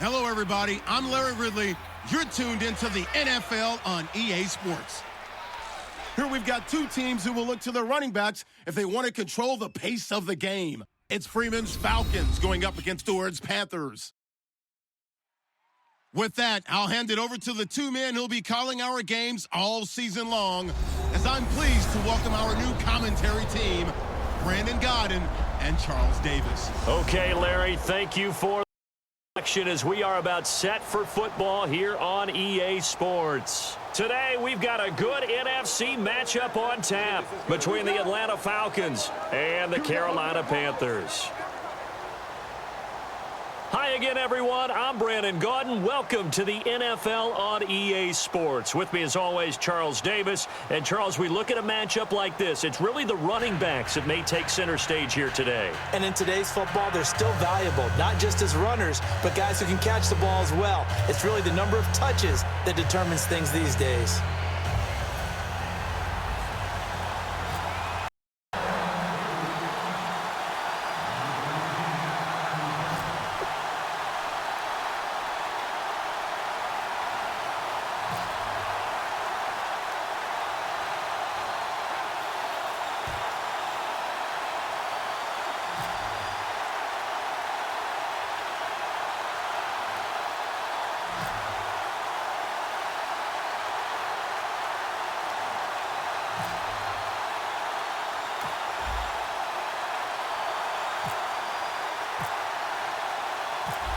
Hello, everybody. I'm Larry Ridley. You're tuned into the NFL on EA Sports. Here we've got two teams who will look to their running backs if they want to control the pace of the game. It's Freeman's Falcons going up against Stewart's Panthers. With that, I'll hand it over to the two men who'll be calling our games all season long, as I'm pleased to welcome our new commentary team, Brandon Godden and Charles Davis. Okay, Larry, thank you for the action as we are about set for football here on EA Sports. Today, we've got a good NFC matchup on tap between the Atlanta Falcons and the Carolina Panthers. Hi again, everyone. I'm Brandon Godden. Welcome to the NFL on EA Sports. With me, as always, Charles Davis. And, Charles, we look at a matchup like this. It's really the running backs that may take center stage here today. And in today's football, they're still valuable, not just as runners, but guys who can catch the ball as well. It's really the number of touches that determines things these days.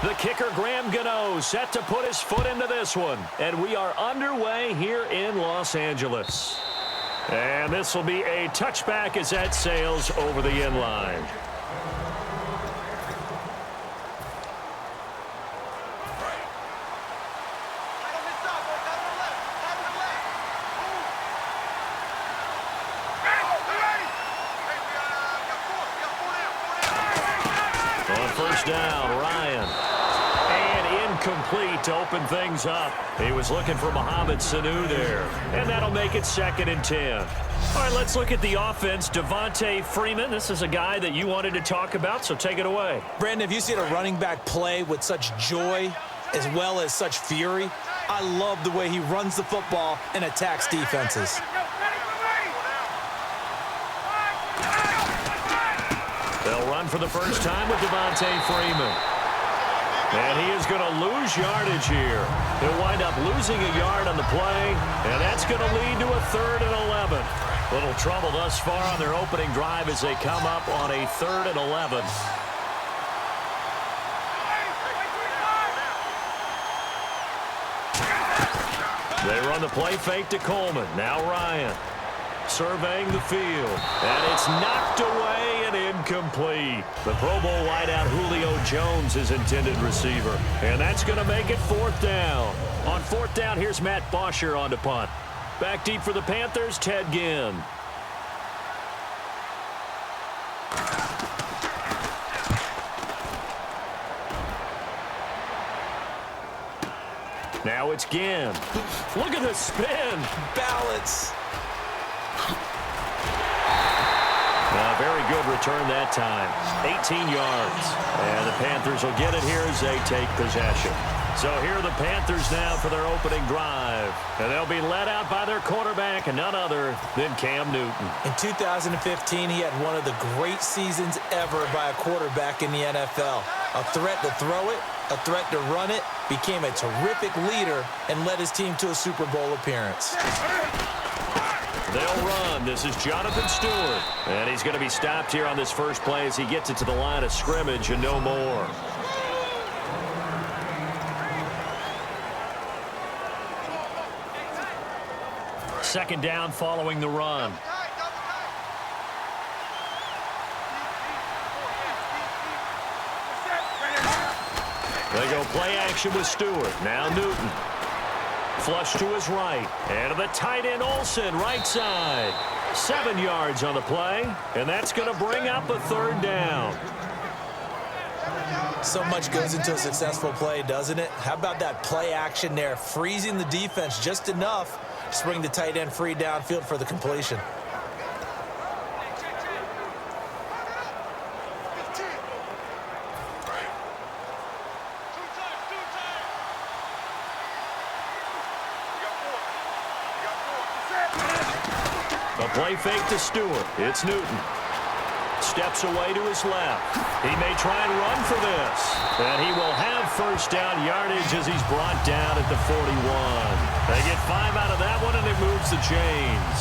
The kicker, Graham Gano, set to put his foot into this one. And we are underway here in Los Angeles. And this will be a touchback as that sails over the end line. On first down, Ryan. Complete to open things up. He was looking for Mohamed Sanu there. And that'll make it 2nd and 10. All right, let's look at the offense. Devontae Freeman, this is a guy that you wanted to talk about, so take it away. Brandon, have you seen a running back play with such joy as well as such fury? I love the way he runs the football and attacks defenses. They'll run for the first time with Devontae Freeman. And he is going to lose yardage here. He'll wind up losing a yard on the play, and that's going to lead to a 3rd and 11. Little trouble thus far on their opening drive as they come up on a 3rd and 11. They run the play fake to Coleman. Now Ryan surveying the field, and it's knocked away and incomplete. The Pro Bowl wideout Julio Jones is intended receiver, and that's going to make it 4th down. On 4th down, here's Matt Bosher on to punt. Back deep for the Panthers, Ted Ginn. Now it's Ginn. Look at the spin. Balance. Very good return that time. 18 yards. And the Panthers will get it here as they take possession. So here are the Panthers now for their opening drive. And they'll be led out by their quarterback and none other than Cam Newton. In 2015, he had one of the great seasons ever by a quarterback in the NFL. A threat to throw it, a threat to run it, became a terrific leader, and led his team to a Super Bowl appearance. They'll run. This is Jonathan Stewart. And he's going to be stopped here on this first play as he gets it to the line of scrimmage and no more. Second down following the run. They go play action with Stewart. Now Newton. Flush to his right. And to the tight end, Olsen, right side. 7 yards on the play. And that's going to bring up a 3rd down. So much goes into a successful play, doesn't it? How about that play action there? Freezing the defense just enough to bring the tight end free downfield for the completion. A play fake to Stewart. It's Newton. Steps away to his left. He may try and run for this. And he will have first down yardage as he's brought down at the 41. They get 5 out of that one, and it moves the chains.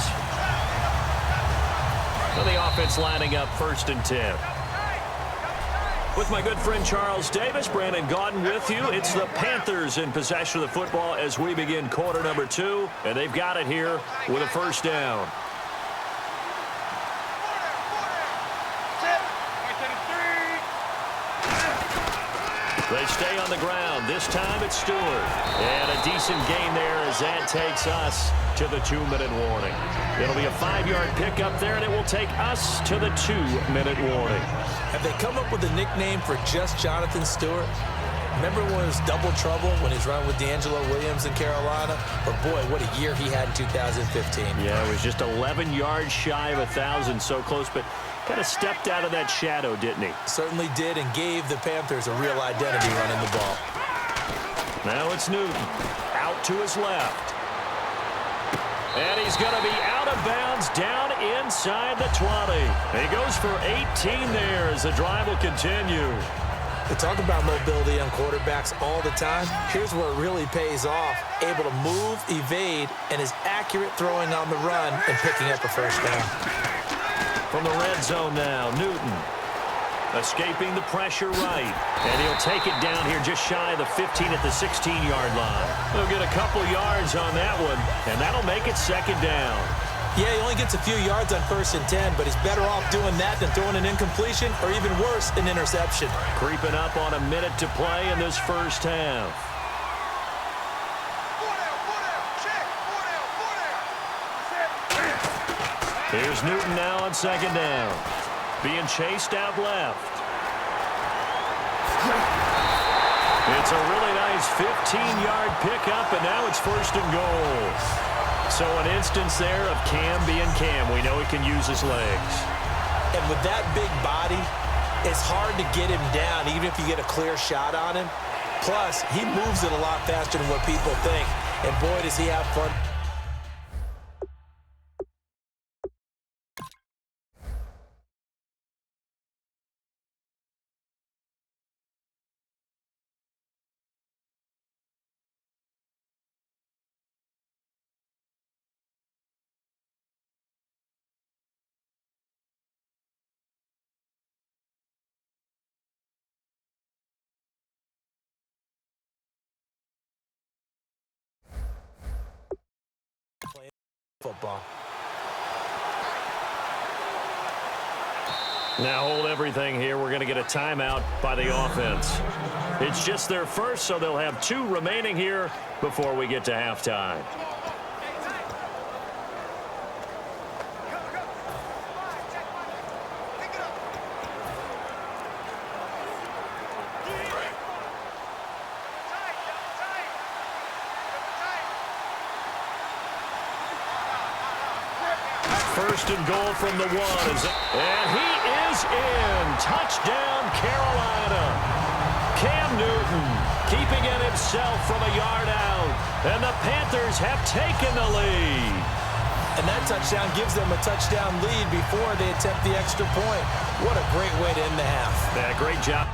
And the offense lining up 1st and 10. With my good friend Charles Davis, Brandon Gaudin with you. It's the Panthers in possession of the football as we begin quarter number 2. And they've got it here with a first down. They stay on the ground. This time it's Stewart. And a decent gain there as that takes us to the 2-minute warning. It'll be a 5-yard pickup there, and it will take us to the 2-minute warning. Have they come up with a nickname for just Jonathan Stewart? Remember when it was double trouble when he was running with D'Angelo Williams in Carolina? But boy, what a year he had in 2015. Yeah, it was just 11 yards shy of 1,000, so close, but kind of stepped out of that shadow, didn't he? Certainly did, and gave the Panthers a real identity running the ball. Now it's Newton. Out to his left. And he's going to be out of bounds down inside the 20. He goes for 18 there as the drive will continue. We talk about mobility on quarterbacks all the time. Here's where it really pays off. Able to move, evade, and is accurate throwing on the run and picking up a first down. From the red zone now, Newton escaping the pressure right. And he'll take it down here just shy of the 15 at the 16-yard line. He'll get a couple yards on that one, and that'll make it 2nd down. Yeah, he only gets a few yards on 1st and 10, but he's better off doing that than throwing an incompletion or even worse, an interception. Creeping up on a minute to play in this first half. Here's Newton now on 2nd down. Being chased out left. It's a really nice 15-yard pickup, and now it's 1st and goal. So an instance there of Cam being Cam. We know he can use his legs. And with that big body, it's hard to get him down, even if you get a clear shot on him. Plus, he moves it a lot faster than what people think. And boy, does he have fun. Football. Now hold everything here. We're going to get a timeout by the offense. It's just their first, so they'll have 2 remaining here before we get to halftime. First and goal from the 1. And he is in. Touchdown, Carolina. Cam Newton keeping it himself from a yard out. And the Panthers have taken the lead. And that touchdown gives them a touchdown lead before they attempt the extra point. What a great way to end the half. Yeah, great job.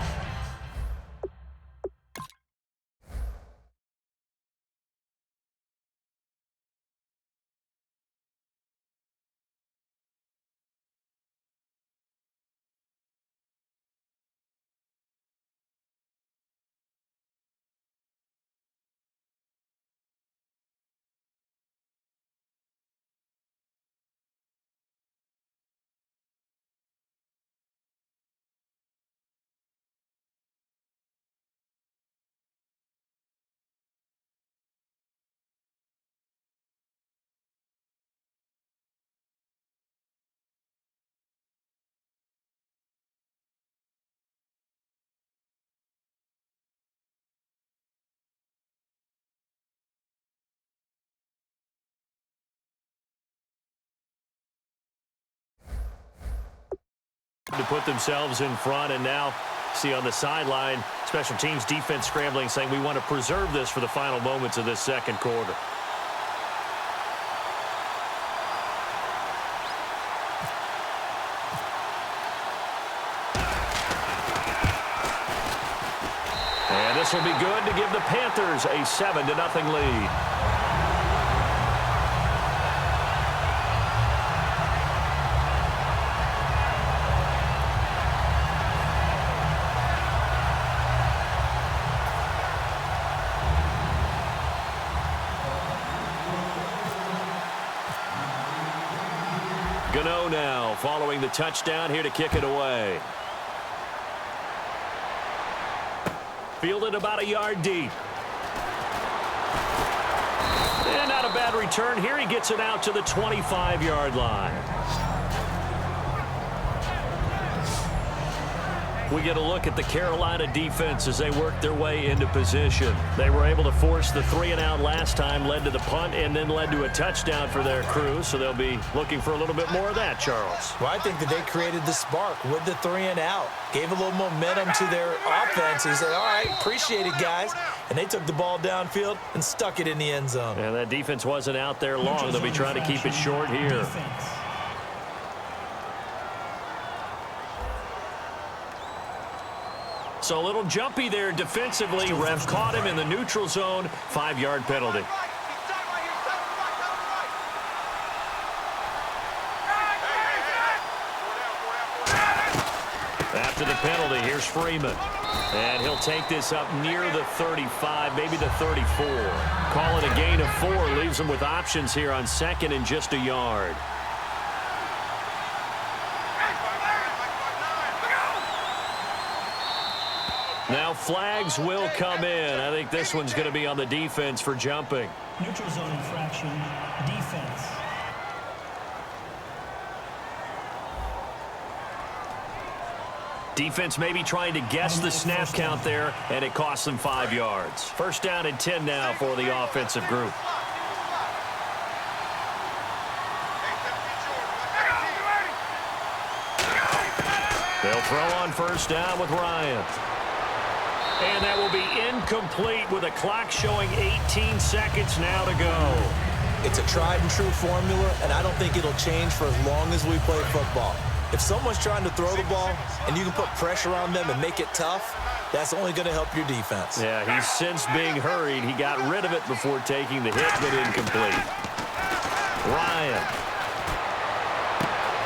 To put themselves in front, and now see on the sideline special teams defense scrambling, saying we want to preserve this for the final moments of this 2nd quarter. This will be good to give the Panthers a 7-0 lead. Gano now following the touchdown here to kick it away. Fielded about a yard deep. And not a bad return here. He gets it out to the 25-yard line. We get a look at the Carolina defense as they work their way into position. They were able to force the 3-and-out last time, led to the punt, and then led to a touchdown for their crew. So they'll be looking for a little bit more of that, Charles. Well, I think that they created the spark with the 3-and-out. Gave a little momentum to their offense. He said, all right, appreciate it, guys. And they took the ball downfield and stuck it in the end zone. And that defense wasn't out there long. They'll be trying to keep it short here. So a little jumpy there defensively. Ref caught him in the neutral zone. 5-yard penalty. After the penalty, here's Freeman. And he'll take this up near the 35, maybe the 34. Call it a gain of 4. Leaves him with options here on 2nd and just a yard. Now flags will come in. I think this one's going to be on the defense for jumping. Neutral zone infraction, defense. Defense maybe trying to guess the snap count there, and it costs them 5 yards. 1st down and 10 now for the offensive group. They'll throw on 1st down with Ryan. And that will be incomplete with a clock showing 18 seconds now to go. It's a tried and true formula, and I don't think it'll change for as long as we play football. If someone's trying to throw the ball and you can put pressure on them and make it tough, that's only going to help your defense. Yeah, he's since being hurried. He got rid of it before taking the hit, but incomplete. Ryan.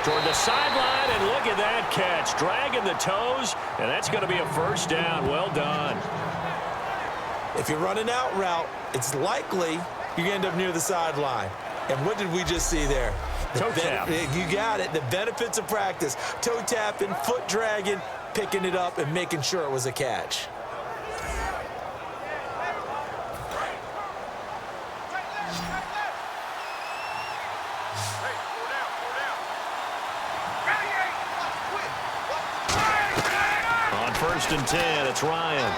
Toward the sideline, and look at that catch. Dragging the toes, and that's going to be a 1st down. Well done. If you're running out route, it's likely you end up near the sideline. And what did we just see there? Toe tap. You got it. The benefits of practice. Toe tapping, foot dragging, picking it up, and making sure it was a catch. On 1st and 10, it's Ryan.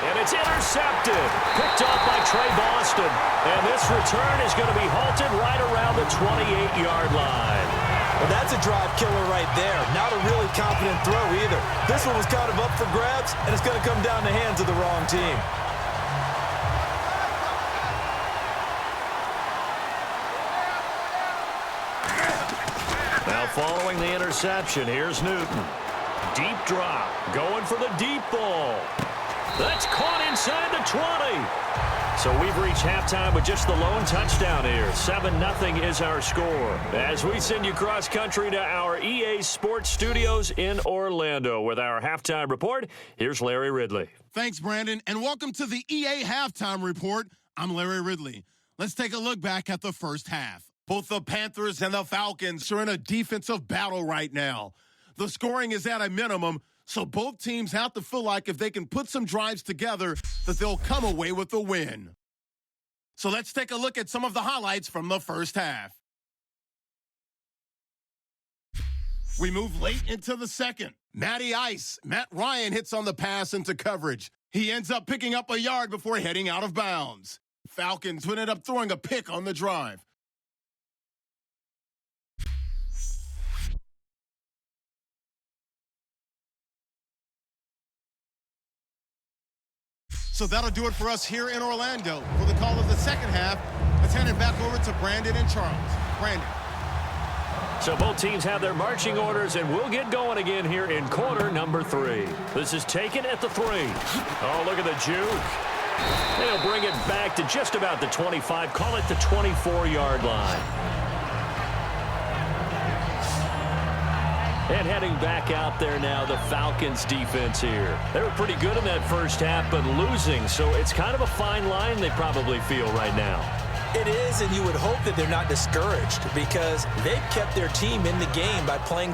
And it's intercepted. Picked off by Trey Boston. And this return is going to be halted right around the 28-yard line. Well, that's a drive killer right there. Not a really confident throw either. This one was kind of up for grabs, and it's going to come down the hands of the wrong team. Now following the interception, here's Newton. Deep drop. Going for the deep ball. That's caught inside the 20. So we've reached halftime with just the lone touchdown here. 7-0 is our score. As we send you cross-country to our EA Sports Studios in Orlando with our halftime report, here's Larry Ridley. Thanks, Brandon, and welcome to the EA Halftime Report. I'm Larry Ridley. Let's take a look back at the first half. Both the Panthers and the Falcons are in a defensive battle right now. The scoring is at a minimum, so both teams have to feel like if they can put some drives together, that they'll come away with a win. So let's take a look at some of the highlights from the first half. We move late into the second. Matt Ryan hits on the pass into coverage. He ends up picking up a yard before heading out of bounds. Falcons would end up throwing a pick on the drive. So that'll do it for us here in Orlando. For the call of the second half, let's hand it back over to Brandon and Charles. Brandon. So both teams have their marching orders, and we'll get going again here in quarter number 3. This is taken at the 3. Oh, look at the juke. They'll bring it back to just about the 25. Call it the 24-yard line. And heading back out there now, the Falcons defense here. They were pretty good in that first half, but losing, so it's kind of a fine line they probably feel right now. It is, and you would hope that they're not discouraged because they've kept their team in the game by playing